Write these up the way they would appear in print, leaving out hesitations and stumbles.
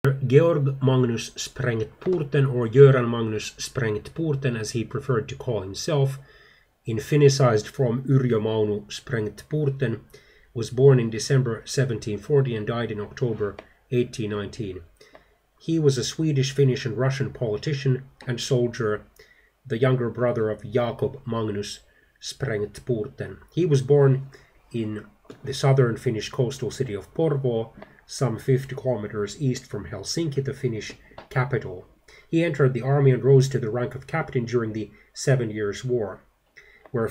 Georg Magnus Sprengtporten, or Göran Magnus Sprengtporten as he preferred to call himself, in Finnicized from Yrjö Mauno Sprengtporten, was born in December 1740 and died in October 1819. He was a Swedish, Finnish and Russian politician and soldier, the younger brother of Jakob Magnus Sprengtporten. He was born in the southern Finnish coastal city of Porvoo, some 50 kilometers east from Helsinki, the Finnish capital. He entered the army and rose to the rank of captain during the 7 Years' War, where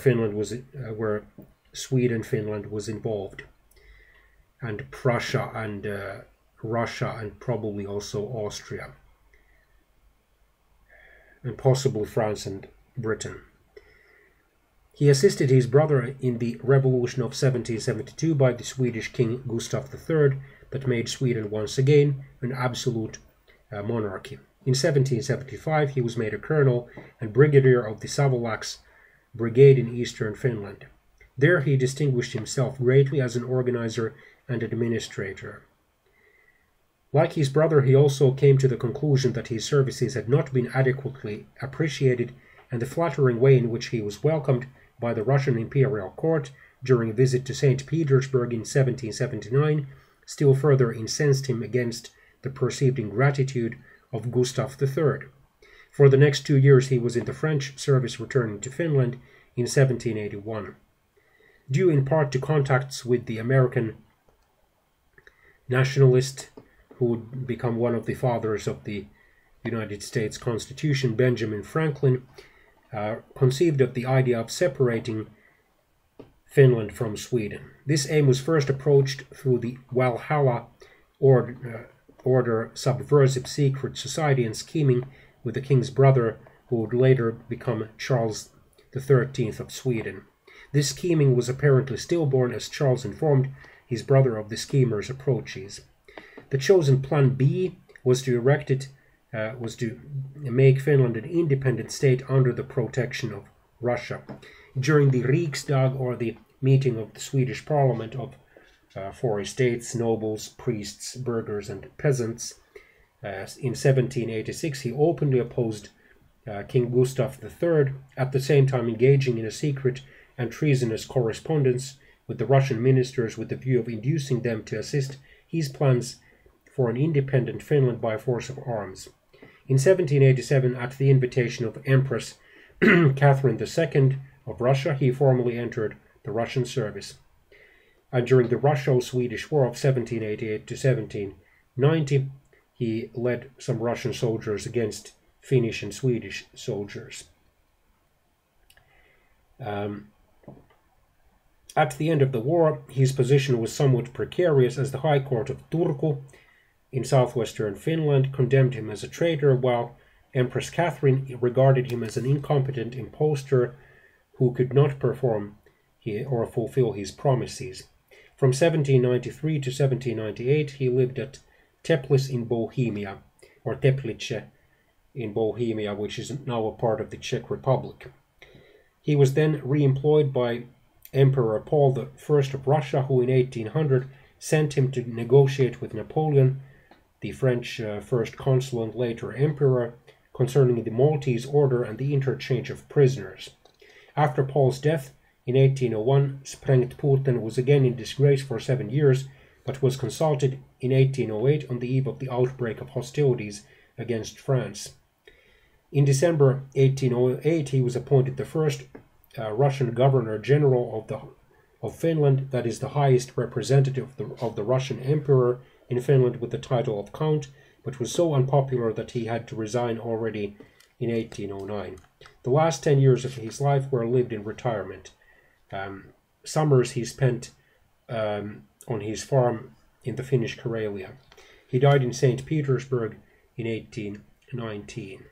Sweden, Finland was involved, and Prussia and Russia, and probably also Austria, and possibly France and Britain. He assisted his brother in the revolution of 1772 by the Swedish King Gustav III that made Sweden once again an absolute monarchy. In 1775 he was made a colonel and brigadier of the Savolax Brigade in eastern Finland. There he distinguished himself greatly as an organizer and administrator. Like his brother, he also came to the conclusion that his services had not been adequately appreciated, and the flattering way in which he was welcomed by the Russian imperial court during a visit to St. Petersburg in 1779 still further incensed him against the perceived ingratitude of Gustav III. For the next 2 years he was in the French service, returning to Finland in 1781. Due in part to contacts with the American nationalist who would become one of the fathers of the United States Constitution, Benjamin Franklin, conceived of the idea of separating Finland from Sweden. This aim was first approached through the Valhalla Order subversive secret society and scheming with the king's brother, who would later become Charles XIII of Sweden. This scheming was apparently stillborn, as Charles informed his brother of the schemer's approaches. The chosen Plan B was to make Finland an independent state under the protection of Russia. During the Riksdag, or the meeting of the Swedish Parliament of four estates, nobles, priests, burghers and peasants, in 1786 he openly opposed King Gustav III, at the same time engaging in a secret and treasonous correspondence with the Russian ministers with the view of inducing them to assist his plans for an independent Finland by force of arms. In 1787, at the invitation of Empress Catherine II of Russia, he formally entered the Russian service. And during the Russo-Swedish War of 1788 to 1790, he led some Russian soldiers against Finnish and Swedish soldiers. At the end of the war, his position was somewhat precarious, as the High Court of Turku in southwestern Finland condemned him as a traitor, while Empress Catherine regarded him as an incompetent impostor who could not perform or fulfill his promises. From 1793 to 1798 he lived at Teplice in Bohemia, or Teplice in Bohemia, which is now a part of the Czech Republic. He was then re-employed by Emperor Paul I of Russia, who in 1800 sent him to negotiate with Napoleon, the French first consul and later emperor, concerning the Maltese order and the interchange of prisoners. After Paul's death in 1801, Sprengtporten was again in disgrace for 7 years, but was consulted in 1808 on the eve of the outbreak of hostilities against France. In December 1808 he was appointed the first Russian Governor-General of Finland, that is the highest representative of the Russian Emperor in Finland, with the title of Count, but was so unpopular that he had to resign already in 1809. The last 10 years of his life were lived in retirement. Summers he spent on his farm in the Finnish Karelia. He died in St. Petersburg in 1819.